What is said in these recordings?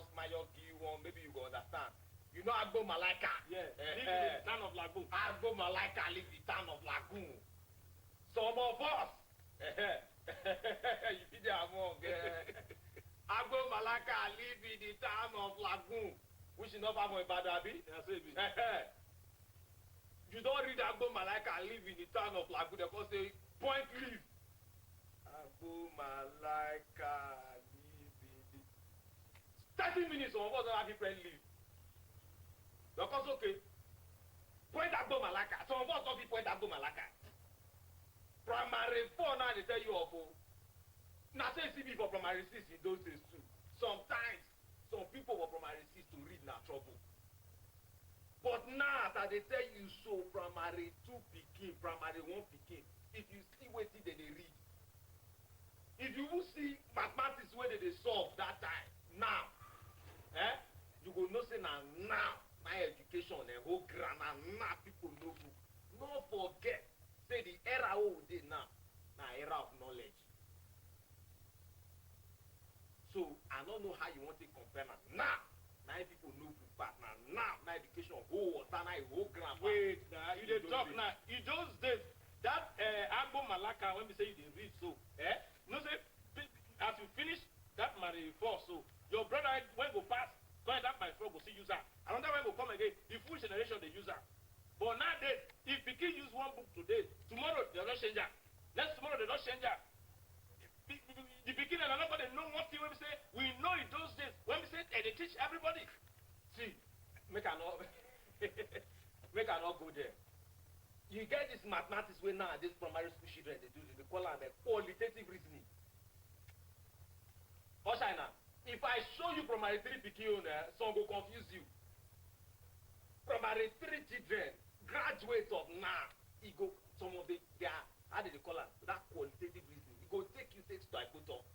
just give one, maybe you go understand. You know Agbo Malaika? Yeah. Live in the town of Lagoon. Agbo Malaika live in the town of Lagoon. Some of us, you be there among. Agbo Malaika live in the town of Lagoon, which is not far from Ibadan, abi? Yeah, so it be. You don't read Agbo Malaika live in the town of Lagoon, they call say point live. Agbo Malaika live in the 30 minutes some of us don't have different live. Because okay, point Agbo Malaika. Some of us don't point Agbo Malaika. Primary 4 now they tell you of now say CB for primary 6 in those days too. Sometimes some people for primary 6 to read na trouble. But now as they tell you so, primary 2 pikin, primary 1 pikin, if you see wetin they read, if you will see mathematics wey they solve that time, now, you go know say na now my education whole grammar now people know book. No forget say the era wey we dey now na era of knowledge. So I don't know how you want to compare am now. Now people know book pass now education whole water now whole grammar. Wait, now you dey talk now. In those days, that Agbo Malaka when we say you dey read so, you know say as you finish that Mary 4 so, your brother when go pass, go that my 4 go see use am. Another one go come again. The full generation they use am. But nowadays, if pikin use one book today, tomorrow they don't change am. Next tomorrow they don't change am. The beginning and nobody know one thing when we say we know in those days when we say they teach everybody. See, make I not go there. You get this mathematics way now this primary school children they call them qualitative reasoning. Oshina, if I show you primary 3 pikin some go confuse you. Primary 3 children, graduates of now, it go some of their how do they call it? That qualitative reasoning. It go take you to I go talk.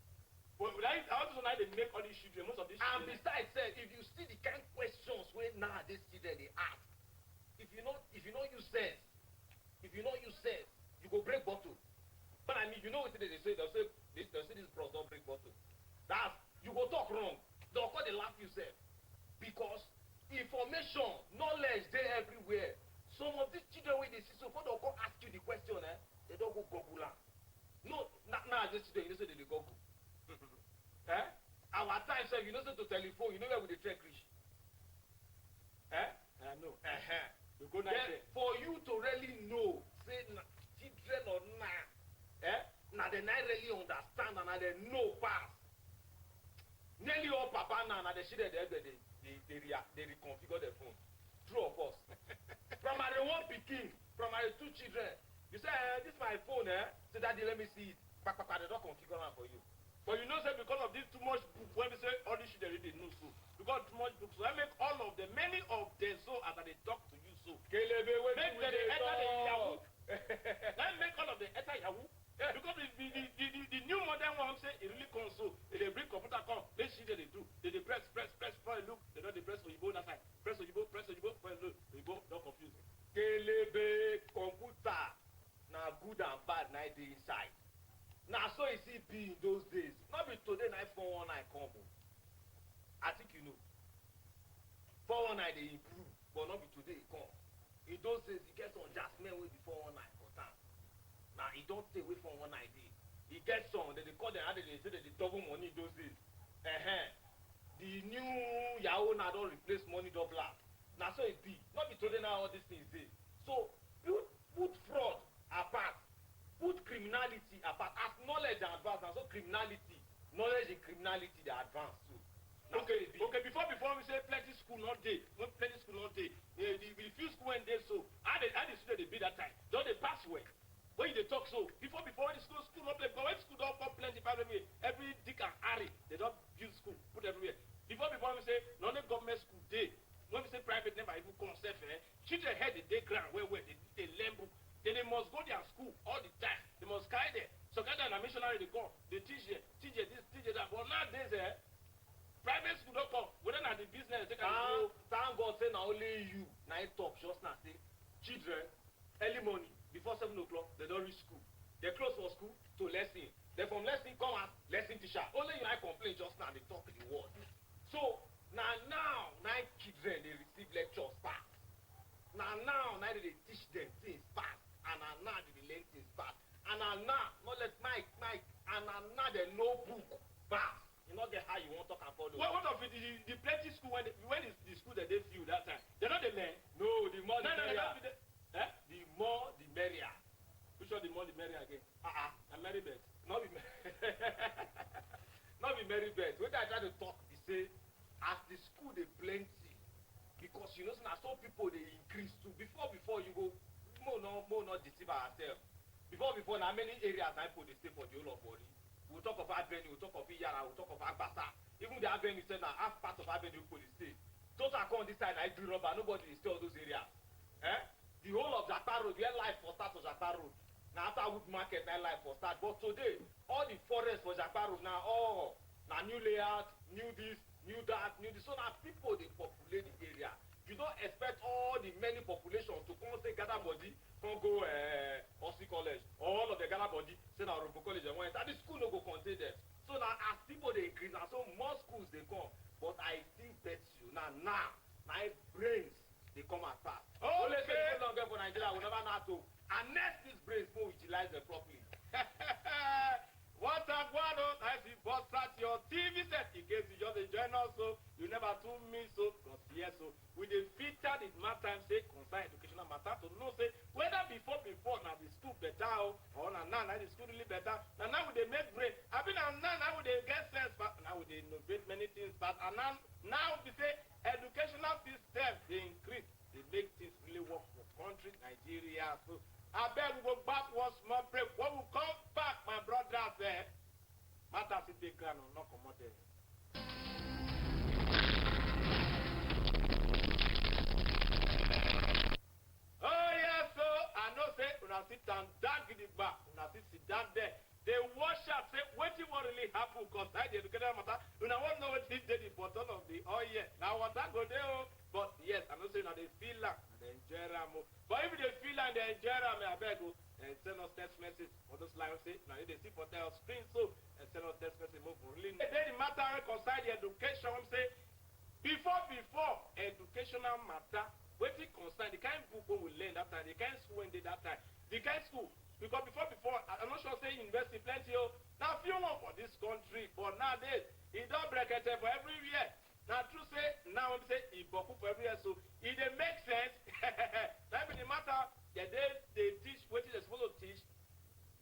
But also now they make all these children, most of these children. And besides, if you see the kind of questions where now these children they ask, if you not use sense, you go break bottle. But I mean, you know what they say? They'll say this bros don't break bottle. That's you go talk wrong. They'll call they laugh yourself. Because information, knowledge they everywhere. Some of these children when they see so they'll come ask you the question, they don't go Google. No, now this children, you know say they Google. Our time say you know say to telephone, you know where we dey track reach. I know. You go then for you to really know, say children or now they not really understand and they know pass. Nearly all papa now they see that they reconfigure their phone. True of course. Primary 1 pikin, primary 2 children. You say this is my phone, say daddy let me see it. They don't configure it for you. But you know say because of this too much book, when we say all this shit they read they know so. Because too much book, so I make all of them, many of them so as they talk to you so. Make them enter the Yahoo. Then make all of them enter Yahoo. Because the new modern one say it really comes so. They bring computer come, this shit they do. They press for a look, they don't press Oyibo that side. Press Oyibo for a look. Oyibo don't confuse it. Kelebe computer na good and bad na dey inside. Now so it see be in those days. Not be today night 419 come. I think you know. 419 they improve, but not be today it come. In those days, you get some jasmine way before 419 for time. Now it don't stay away from 419 day. You get some they call them how they say they double money in those days. The new Yahoo now don't replace money doubler. Now so it be. Not be today now all these things dey. So put fraud apart. Put criminality apart. As knowledge and advance, and so criminality, knowledge and criminality they advance too. Okay. Before we say plenty school not day, the few school went there so. How the student they be that time? Don't they pass well? When they talk so before the school not play, but when school don't come plenty every dick and Harry they don't build school put everywhere. Before we say no government school day. When we say private never even concept, children head the day ground where they learn book. Then they must go their school all the time. They must carry them. So kind of missionary they come. They teach this, teach that. But nowadays, private school don't come. Whether not the business, they can go. Thank God say now only you. Now it talk just now say children early morning before 7 o'clock they don't reach school. They close for school to lesson. Then from lesson come out lesson teacher. Only you I complain just now they talk the word. So now children dey receive lectures fast. Now they teach them things fast, and now they learn things fast, and now not let Mike, and now they know book fast. You know get how you want to talk and follow. What of it? The plenty school when is the school that they feel that time? They don't they learn. No, the more the merrier. The more the merrier. Which one the more the merrier again? And Mary Beth. Not be not be Mary Beth. When I try to talk, they say as the school they plenty, because you know now some people they increase too. Before you go more not deceive ourselves. Before now many areas I put they stay for the whole of Warri. We'll talk of Avenue, we'll talk of Iyara, we'll talk of Agbasa. Even the Avenue said now half part of Avenue police stay. Those are come this side I do rubber, nobody is still those areas. The whole of Jakarta Road, where life for start of Jakarta Road. Now after Wood Market, that life for start. But today, all the forests for Jakarta Road now, now new layout, new this, new that, new this. So now people they populate the area. You don't expect all the many populations to come say gather body, come go Osi College, all of the gather body, say now Rompo College and one. And the school no go contain them. So now as people they increase, now so more schools they come. But I think bet you now my brains they come as fast. Oh, let's say people don't get for Nigeria, we never know to. Unless these brains will utilize them properly. What up, what on? I see bust at your TV set in case you just join us, so you never told me so. Because yes, so with the featured it matter say concern educational matter to know say whether before now the school better or now the school really better. Now we they make brain. I mean now we they get sense, but now we they innovate many things, but and now we say educational system they increase, they make things really work for country Nigeria. So I beg we go back one small break. When we come back, my brothers, matters in the ground or not come out there. Oh yes, so I know say when I sit down in the back, when I sit down there, they wash out say what you want really happen because I the educational matter. When I want to know what is the bottom of the oil. Now what I go there, but yes, I know say now they feel like they enjoy them. But if they feel like they enjoy them, I beg you, send us text message for those lines say now they see for their screen so send us text message move really. Then the matter concern the education say before educational matter. Wetin concern the kind book wey we learn that time, the kind school wey dey that time, the kind school because before I'm not sure say university plenty na few one for this country but nowadays e don brekete for everywhere. Na true say now we say e boku for everywhere so e dey make sense. That be the matter they teach wetin they suppose to teach.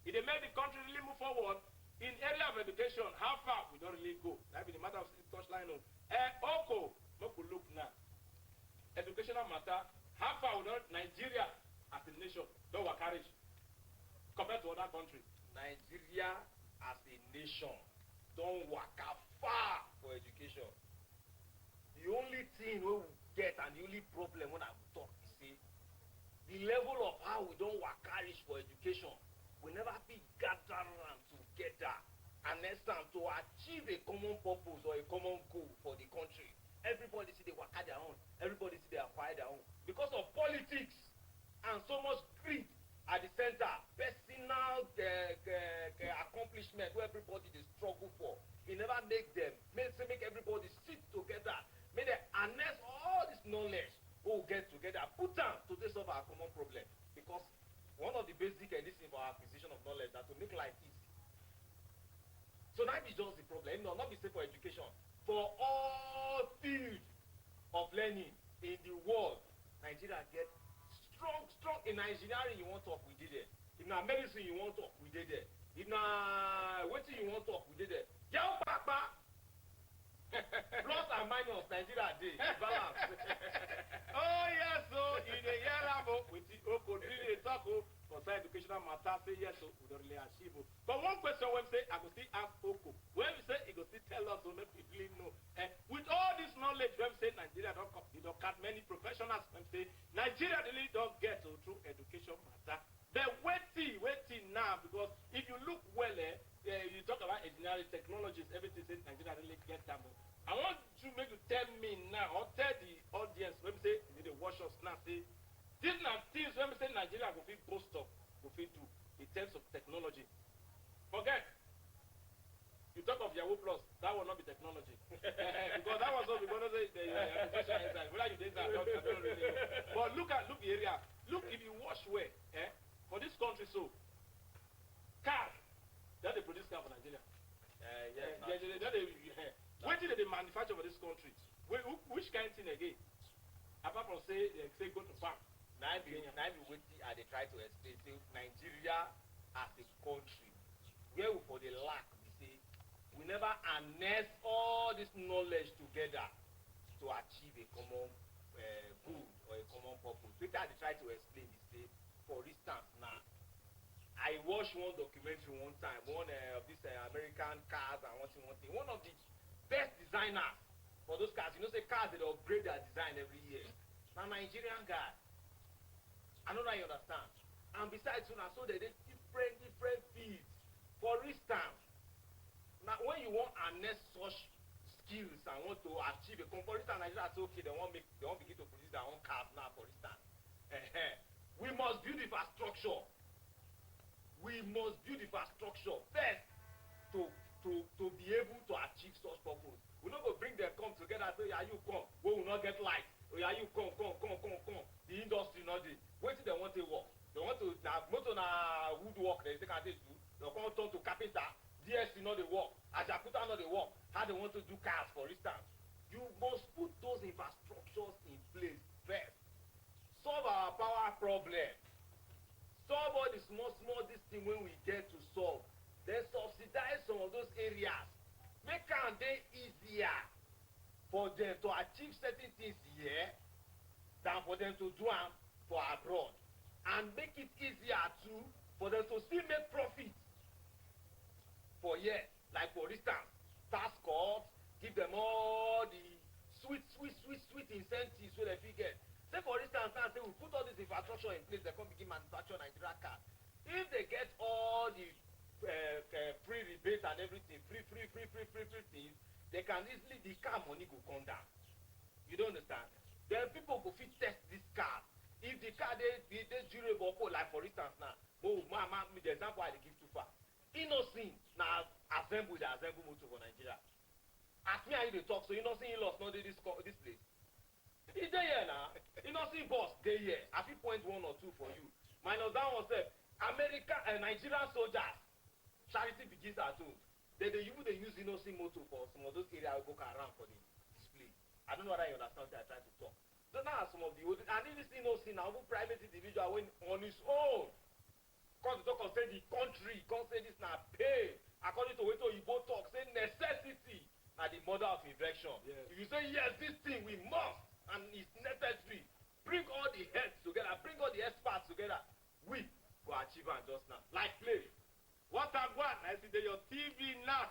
E dey make the country really move forward in area of education. How far we don really go? That be the matter of touchline o. Oko make we look now. Educational matter, how far will Nigeria as a nation don't work carriage compared to other countries? Nigeria as a nation don't work far for education. The only thing we get and the only problem when I talk is say the level of how we don't work carriage for education, we never be gather together and next time to achieve a common purpose or a common goal for the country. Everybody see they work at their own. Everybody see they acquire their own. Because of politics and so much greed at the center, personal accomplishment where everybody they struggle for. It never make them. Make everybody sit together. Make them harness all this knowledge. We'll get together. Put them to solve our common problem. Because one of the basic conditions for our acquisition of knowledge that to make life easy. So that is just the problem. No, not be safe for education. For all fields of learning in the world, Nigeria get strong. In engineering, you want to talk, we did it. In medicine, you want to talk, we did it. In what you want to talk, we did it. Yao Papa! Plus and minus, Nigeria did. Balance. Oh, yes, so in the year with the Oko, really talk concern educational matter, say yes, so we don't really achieve. But one question when say, I go still ask Oko. When we say, he go still tell us, so make people really know. With all this knowledge, when we say Nigeria don't cut many professionals, when we say Nigeria really don't get to through education matter. They're waiting now, because if you look well, you talk about engineering technologies, everything says Nigeria really get them. I want you make you tell me now, or tell the audience, when we say, you need to watch us now, say, these are things when we say Nigeria will be boast of, will be do in terms of technology. Forget. You talk of Yahoo Plus, that will not be technology. Because that was all we're going to say, manufacture for this country. Which kind of thing again? Apart from say go to farm. Now be wetin I dey try to explain say Nigeria as a country where we for the lack be say we never harness all this knowledge together to achieve a common good or a common purpose. Wetin I dey try to explain be say for instance now I watch one documentary one time one of this American cars and one thing one of the best designers for those cars, you know say cars dey upgrade their design every year. Na Nigerian guy. I know that you understand. And besides so they dey different fields. For instance, now when you want harness such skills and want to achieve a for instance Nigeria say okay they want begin to produce their own cars now for instance. We must build infrastructure. We must build infrastructure first to be able to achieve such purpose. We no go bring them come together and say, yeah, you come, we will not get light. Oh, yeah, you come. The industry not dey. Wetin dem want to work? They want to motor na woodwork they can do. They come turn to carpenter. DSC not dey work. Ajakuta not dey work. How they want to do cars, for instance? You must put those infrastructures in place first. Solve our power problem. Solve all the small this thing when we get to solve. Then subsidize some of those areas. Make am dey easier for them to achieve certain things here than for them to do am for abroad. And make it easier too for them to still make profit for here. Like for instance, tax cuts, give them all the sweet incentives wey dem fit get. Say for instance now say we put all this infrastructure in place, they come begin manufacture Nigeria cars. If they get all the free rebate and everything, free things, they can easily, the car money go come down. You don't understand? Then people go fit test this car. If the car they durable, like for instance now, the example I dey give too far. Innocent now assemble motor for Nigeria. As me and you dey talk, so Innocent in-laws not dey this place. He dey here now. Innocent boss dey here. I fit point one or two for you. Minus that one sef. American and Nigerian soldiers. Charity begins at home. They use Innocent motor for some of those areas we go around for the display. I don't know whether you understand what I try to talk. So now some of the old and this Innocent now even private individual when on his own. Come to talk and say the country, come say this now pay. According to Weto Igbo talk, say necessity na the mother of invention. Yes. If you say yes, this thing we must and it's necessary, bring all the heads together, bring all the experts together. We go achieve am just now. Like play. What a one, I see your TV now.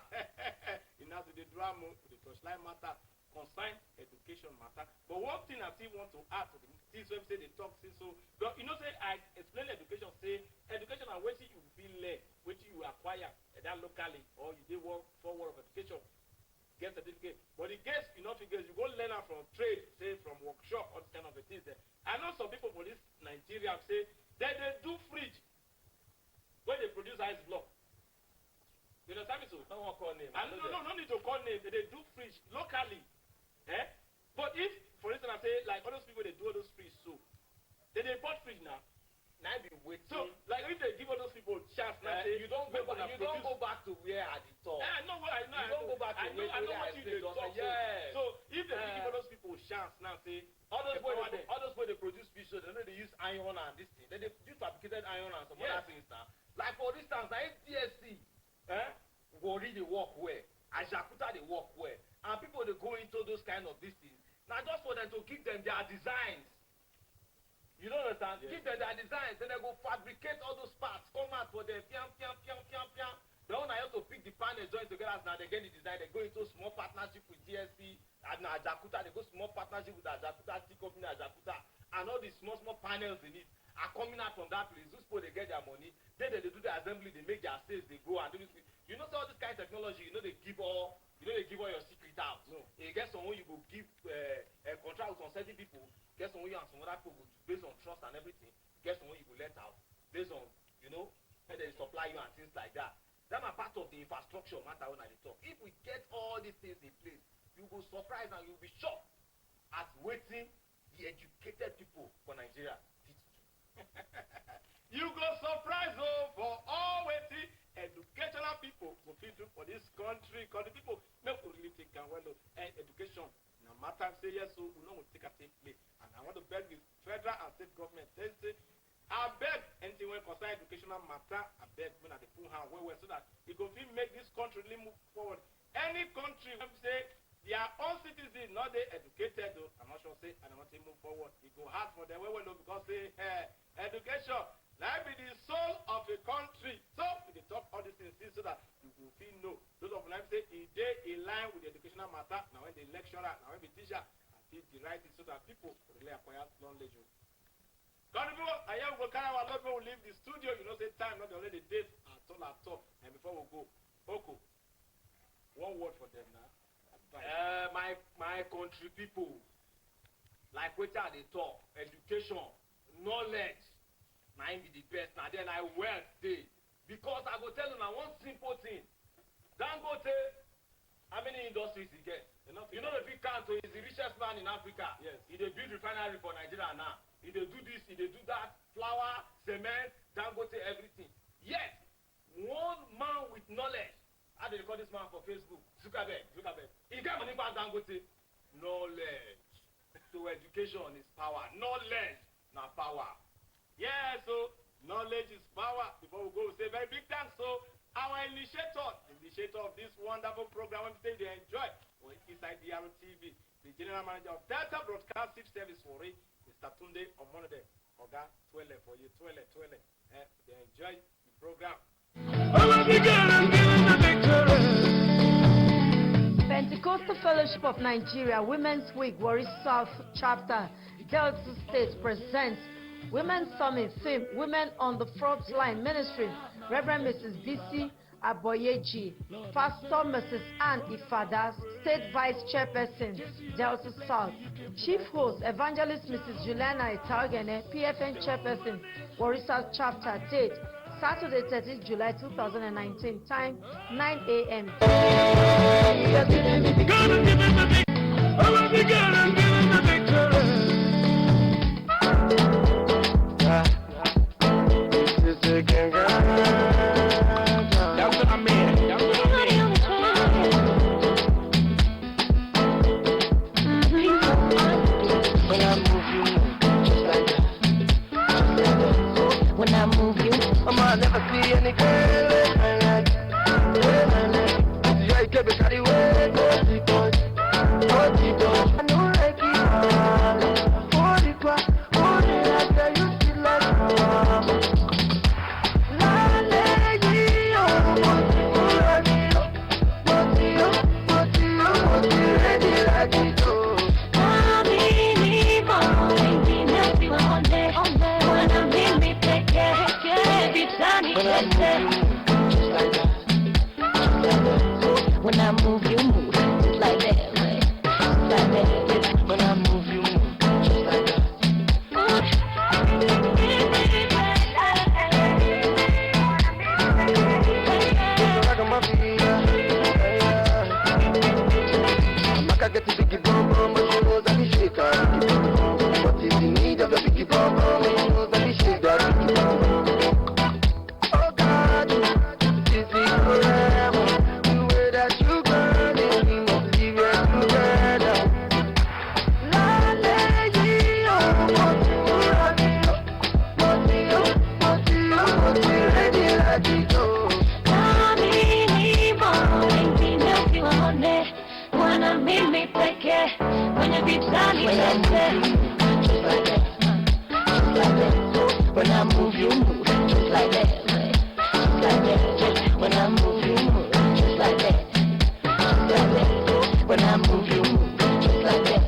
You know the drama, the touchline matter, concern education matter. But one thing I still want to add to the things when say they talk since so. You know say I explain education, say education and what you feel learn, what you acquire that locally or you did work forward of education, get certificate. But the guess you know figures you go learn am from trade, say from workshop, all kind of things there. I know some people for this Nigeria say that they do fridge when they produce ice block. You understand me so? No one call name. No need to call name. They do fridge locally. But if, for instance, I say, like all those people, they do all those fridge so, they import fridge now. Now be waiting. So, like if they give all those people chance, now say, you don't go back to where at the top. I know what I know. You don't go back to where I know what you did. Yes. So if they give all those people chance, now say, all those way they produce fish, so they know they use iron and this thing. They use fabricated iron and some other things now. Like for instance, like DSC. Warri they work well, Ajakuta they work well, and people they go into those kind of these things. Now just for them to give them their designs. You don't understand? Yes. Give them their designs, then they go fabricate all those parts, come out for them, piam. The one I have to pick the panel join together now they get the design, they go into small partnership with DSC and Ajakuta, they go small partnership with Ajakuta, tea company Ajakuta, and all these small panels in it are coming out from that place. Those people they get their money, then they do the assembly, they make their sales, they go and do this. You know all this kind of technology, they give all your secret out. No. You get someone you go give a contract with some certain people, get someone you and some other people based on trust and everything, get someone you go let out based on, and they supply you and things like that. That's a part of the infrastructure matter when I talk. If we get all these things in place, you go surprised and you'll be shocked at waiting the educated people for Nigeria teach you. You go surprise for all waiting educational people go fit do for this country. Because the people make we really take am well. Education, no matter say yes, so we know we take a take play. And I want to beg the federal and state government. They say, I beg anything when concern educational matter. I beg when at the full hand well so that it go fit make this country really move forward. Any country when say their own citizens not they educated though, I'm not sure say I don't want to move forward. It go hard for them well because say education that be the soul of a country. So we talk all these things so that you will feel know. Those of them say if they in line with the educational matter, now when the lecturer, now when the teacher, I think the right is so that people really acquire knowledge. People, I am going to carry our Lord when we leave the studio. You know, say time not already date at all. And before we go, Oko, one word for them now. My country people, like what are they talk? Education, knowledge, now be the best. Now then I wealth day. Because I go tell you now one simple thing. Dangote, how many industries he get? You know the big country is the richest man in Africa. Yes. He dey build refinery for Nigeria now. He dey do this, he dey do that, flour, cement, Dangote, everything. Yes, one man with knowledge. How do they call this man for Facebook? Zuckerberg. He get money for Dangote. Knowledge. So education is power. Knowledge, not power. Yeah, so knowledge is power. Before we go, we say very big thanks. So our initiator of this wonderful program, we say they enjoy. Well, inside the Drtv, the general manager of Delta Broadcasting Service, Warri, Mr. Tunde on Monday. Oga, toilet for you, toilet. They enjoy the program. Pentecostal Fellowship of Nigeria Women's Week Warri South Chapter Delta State presents Women's Summit theme Women on the Front Line Ministry. Reverend Mrs. B.C. Aboyeji, Pastor Mrs. Ann Ifada, State Vice Chairperson, Delta South. Chief Host, Evangelist Mrs. Juliana Itagene, PFN Chairperson, Warri South Chapter. Date, Saturday, 13th July 2019. Time, 9 a.m. I never see any girl like I get the carry away, I know like it, I tell you feel like when I move, you move, just like that, right? Just like that. When I move, you move, just like that. I get the biggie bum bum, but she knows that we shake her. What is the need of the biggie bum bum? She knows that we shake that biggie bum bum. Oh God, this is forever. The way that you burn it, we must live it together. La lady, what you ready like it go. Wanna meet me peque, when you be tiny, when I move, just like that, just like that. When I move, you move, just like that, just like that. When I move, you move, just like that, just like that. When I move, you move, just like that,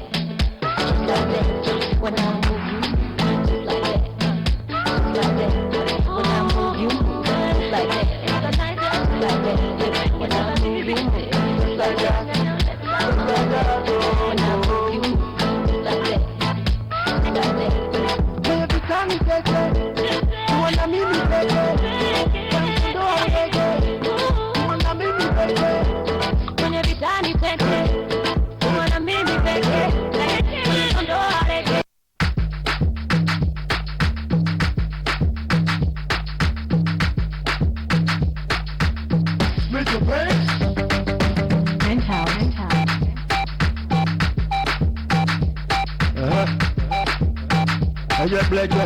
just like that. When I move, you move, just like that, just like that. When I move, you move, just like that, just like that. When I move, you move, just like that. When I move, you move, like that, like that. Every time you get it, you wanna meet me, baby. I just black you.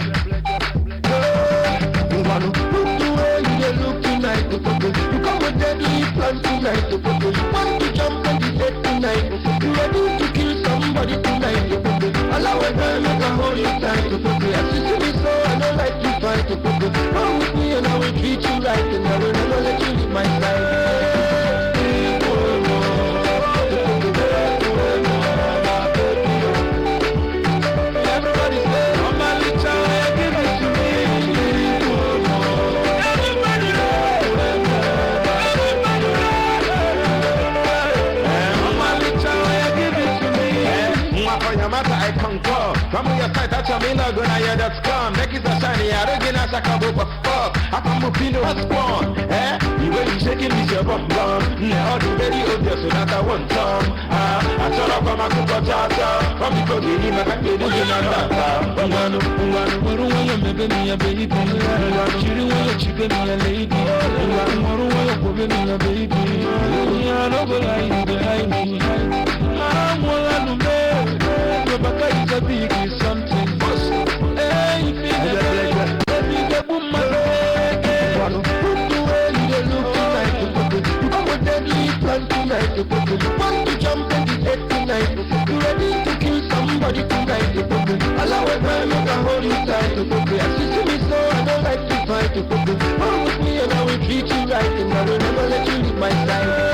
You wanna look the way you look tonight, you come with deadly plan tonight, you want to jump on the bed tonight, you ready to kill somebody tonight, allow a girl make a hold you tight, as you see me so I don't like to fight, come with me and I will treat you right, and I will never let you leave my side. I concur. From your side, that's a mina gonna hear that scum. Make it a shiny, I don't get a shaka for fuck. I come up in a spawn. The way you shaking this your bum bum. Now do very obvious, so that I want some. I shut up on my cooker charger. From the code, you know, I can't do it on that. Ungano, maybe me a baby. Chiri wanna chip me a lady. Ungano, wanna me a baby. I don't go like behind me. I'm one of them. Baka is a big something. Hey, baby, the woman. Put the way you look tonight. You come with deadly plan tonight. You want to jump in the head tonight. You ready to kill somebody tonight. Allow a girl make a hold you tight. As you see me so I don't like to fight. Come with me and I will treat you right. And I will never let you leave my side.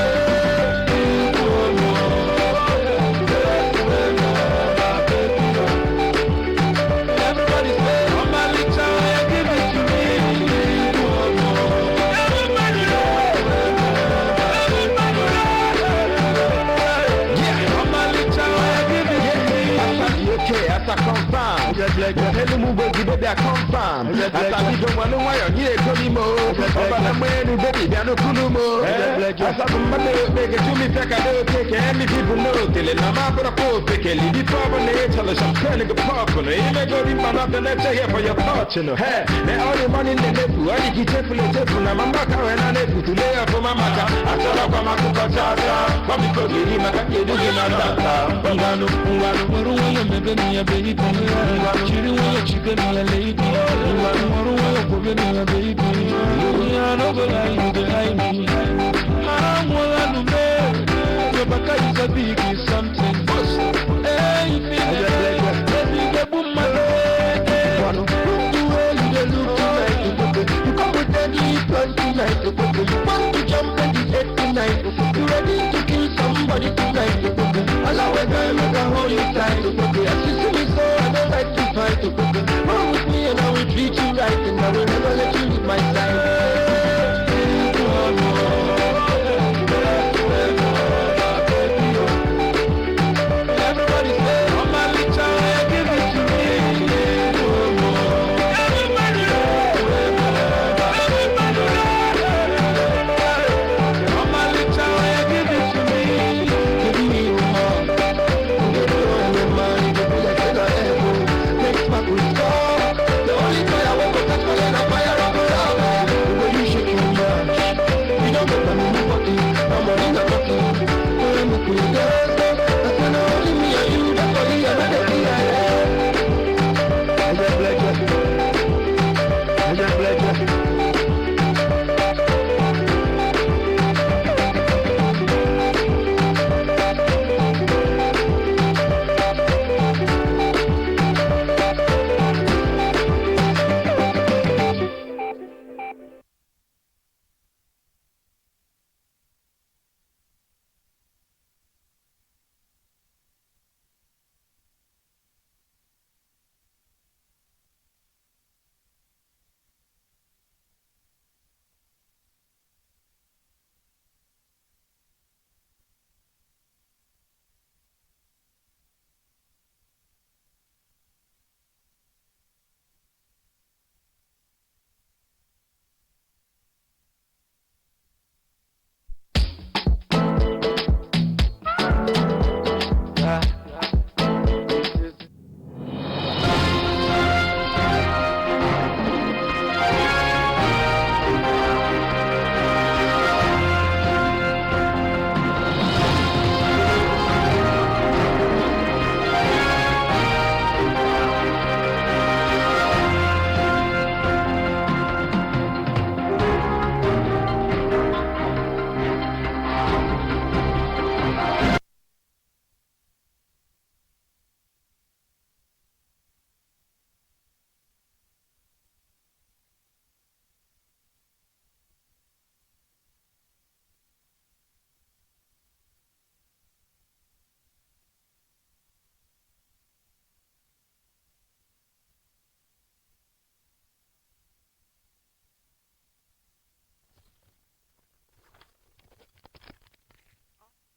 Hello, move baby, I confirm. I thought you don't want to wear your anymore. But I'm wearing baby, I know Kunumo. I saw somebody make it to me, take a little take any people know. Till I'm out for a post, take a little problem. Tell us I'm turning the popcorn. You may go in man up the next here for your fortune. Hey, they all the money in the left. I need to take for the tip. I'm a maca and I'm able to lay up for my maca. I saw up on my cooker charger. But because you need my can't do it on that. Ungano, maybe me a baby. Chiri wanna chicken me a lady. Wanna go me a baby. I don't go like behind me. I'm one of them. Your baka is a big something. Hey, baby, the woman. Put the way you look tonight. You come with deadly plan tonight. You want to jump in the head tonight. You ready to kill somebody tonight. Allow a girl make a hold you tight. As you see me so I don't like to fight. Come with me and I will treat you right. And I will never let you leave my side.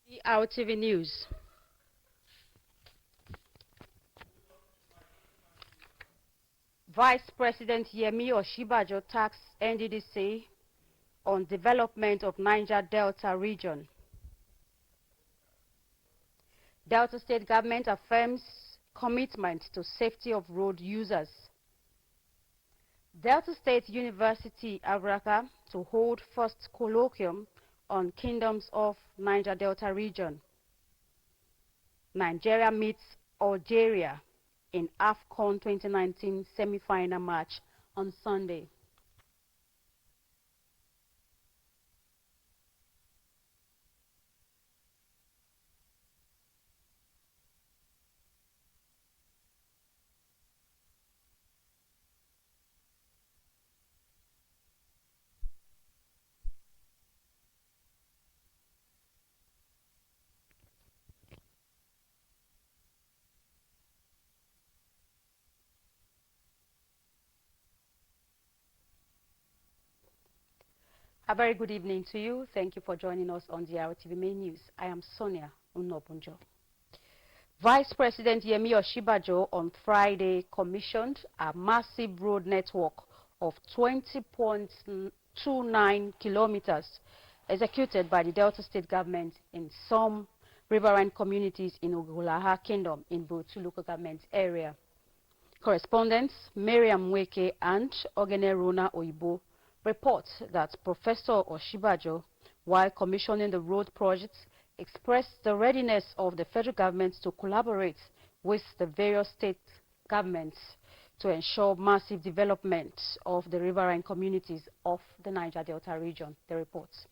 Drtv News. Vice President Yemi Osinbajo tasked NDDC on development of Niger Delta region. Delta State government affirms commitment to safety of road users. Delta State University, Abraka, to hold first colloquium on Kingdoms of Niger Delta region. Nigeria meets Algeria in AFCON 2019 semi-final match on Sunday. A very good evening to you. Thank you for joining us on the Drtv Main News. I am Sonia Unobunjo. Vice President Yemi Osinbajo on Friday commissioned a massive road network of 20.29 kilometers executed by the Delta State government in some riverine communities in Ogulaha Kingdom in Botu local government area. Correspondents Miriam Weke and Ogene Rona Oibo report that Professor Osinbajo, while commissioning the road project, expressed the readiness of the federal government to collaborate with the various state governments to ensure massive development of the riverine communities of the Niger Delta region. The reports.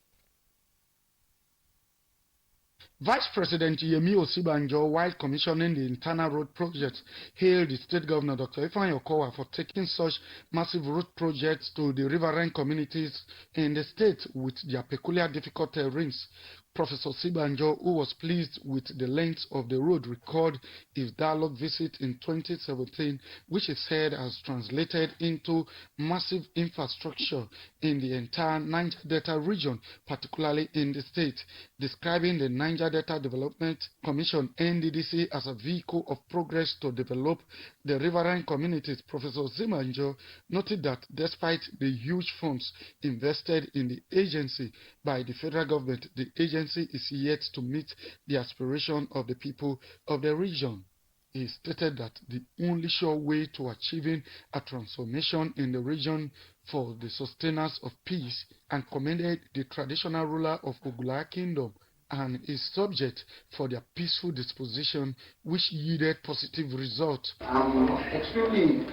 Vice President Yemi Osinbajo, while commissioning the internal road project, hailed the state governor Dr. Ifeanyi Okowa for taking such massive road projects to the riverine communities in the state with their peculiar difficult terrains. Professor Osinbajo, who was pleased with the length of the road, recalled his dialogue visit in 2017, which he said has translated into massive infrastructure in the entire Niger Delta region, particularly in the state. Describing the Niger Delta Development Commission (NDDC) as a vehicle of progress to develop the riverine communities, Professor Osinbajo noted that despite the huge funds invested in the agency by the federal government, the agency is yet to meet the aspiration of the people of the region. He stated that the only sure way to achieving a transformation in the region for the sustainers of peace, and commended the traditional ruler of Ogulaha Kingdom and his subject for their peaceful disposition, which yielded positive results. I'm extremely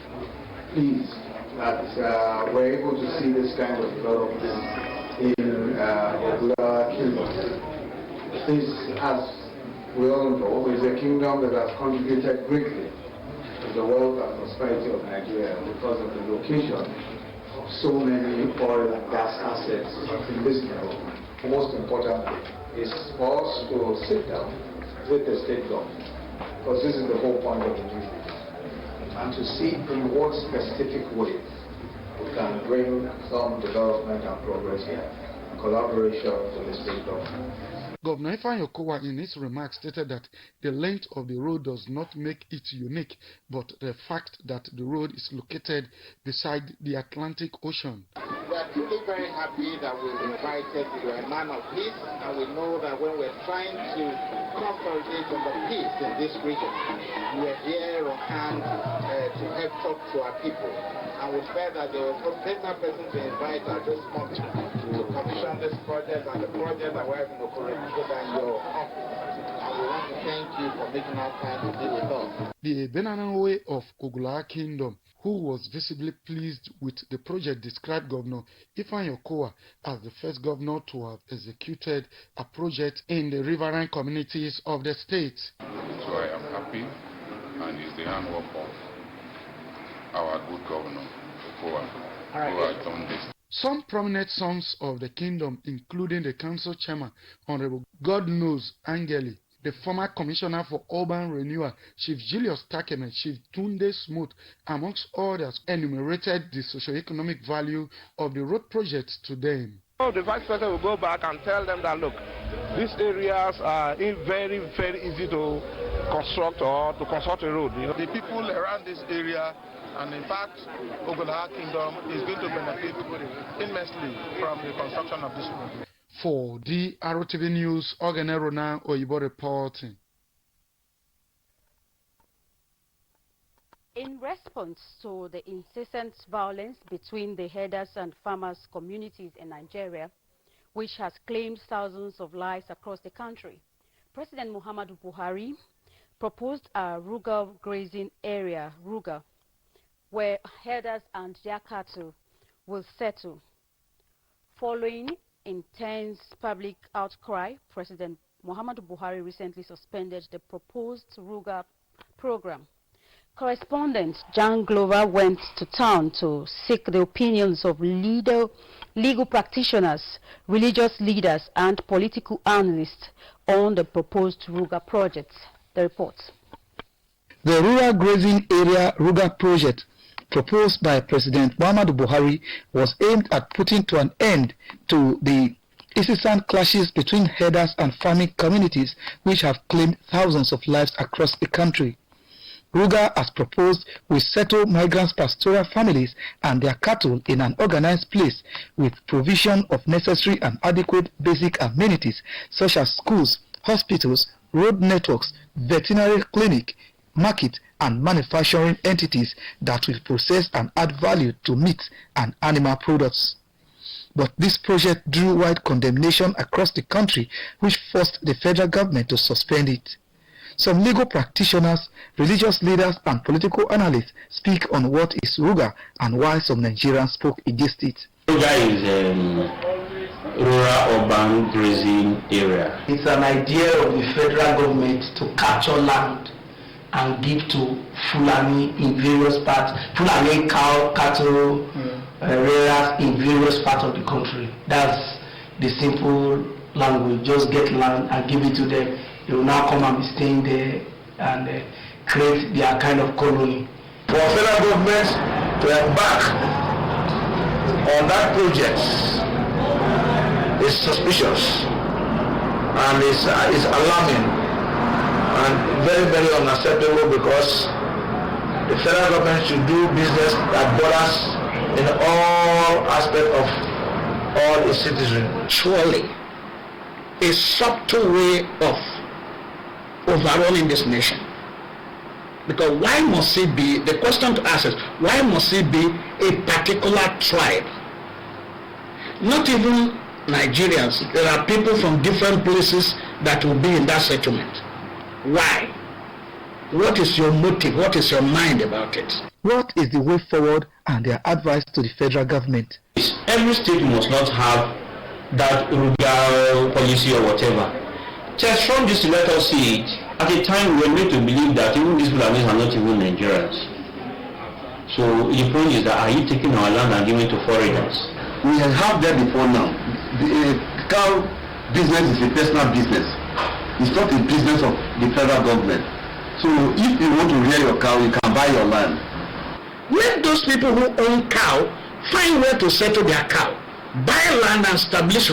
pleased that we're able to see this kind of development in Ogulaha Kingdom. This, as we all know, is a kingdom that has contributed greatly to the wealth and prosperity of Nigeria because of the location of so many oil and gas assets in this kingdom. Most importantly is for us to sit down with the state government, because this is the whole point of the meeting, and to see in what specific way we can bring some development and progress here in collaboration with the state government. Governor Ifeanyi Okowa in his remarks stated that the length of the road does not make it unique, but the fact that the road is located beside the Atlantic Ocean. We are truly very happy that we've invited you. You're a man of peace, and we know that when we're trying to consolidate on the peace in this region, you are here on hand to help talk to our people. And we felt that there was no better person to invite at this moment to commission this project and the project that we're having to than your office. And we want to thank you for making our time to be with us. The Benanawe of Ogulaha Kingdom, who was visibly pleased with the project, described Governor Ifeanyi Okowa as the first governor to have executed a project in the riverine communities of the state. So I am happy, and it's the handwork of our good governor, Okowa, who has done this. Some prominent sons of the kingdom, including the council chairman, Honorable Godknows Angeli, the former commissioner for urban renewal, Chief Julius Takeme, Chief Tunde Smooth, amongst others, enumerated the socio-economic value of the road project to them. So the vice president will go back and tell them that, look, these areas are very, very easy to construct or to construct a road. You know? The people around this area, and in fact, Ogulaha Kingdom is going to benefit immensely from the construction of this road. For the Drtv News, Ogene Rona Oyibo reporting. In response to the incessant violence between the herders and farmers communities in Nigeria, which has claimed thousands of lives across the country, President Muhammadu Buhari proposed a rural grazing area, Ruga, where herders and their cattle will settle. Following intense public outcry, President Muhammadu Buhari recently suspended the proposed Ruga program. Correspondent Jan Glover went to town to seek the opinions of legal practitioners, religious leaders, and political analysts on the proposed Ruga project. The report. The Rural Grazing Area Ruga project proposed by President Muhammadu Buhari was aimed at putting to an end to the incessant clashes between herders and farming communities which have claimed thousands of lives across the country. Ruga, as proposed, will settle migrants' pastoral families and their cattle in an organized place with provision of necessary and adequate basic amenities such as schools, hospitals, road networks, veterinary clinic, market, and manufacturing entities that will process and add value to meat and animal products. But this project drew wide condemnation across the country, which forced the federal government to suspend it. Some legal practitioners, religious leaders, and political analysts speak on what is Ruga and why some Nigerians spoke against it. Ruga is rural urban grazing area. It's an idea of the federal government to capture land and give to Fulani in various parts, Fulani cattle rearers in various parts of the country. That's the simple language. Just get land and give it to them. They will now come and be staying there and create their kind of colony. For federal government to embark on that project is suspicious and is alarming and very, very unacceptable, because the federal government should do business that borders in all aspects of all its citizens. Surely a subtle way of overrunning this nation. Because why must it be, the question to ask is, why must it be a particular tribe? Not even Nigerians. There are people from different places that will be in that settlement. Why? What is your motive? What is your mind about it? What is the way forward and their advice to the federal government? Every state must not have that rural policy or whatever. Just from this to let us see it. At a time we were made to believe that even these Fulanis are not even Nigerians. So the point is that, are you taking our land and giving it to foreigners? We have that before now. The cow business is a personal business. It's not a business of the federal government. So if you want to rear your cow, you can buy your land. Let those people who own cow find where to settle their cow, buy land and establish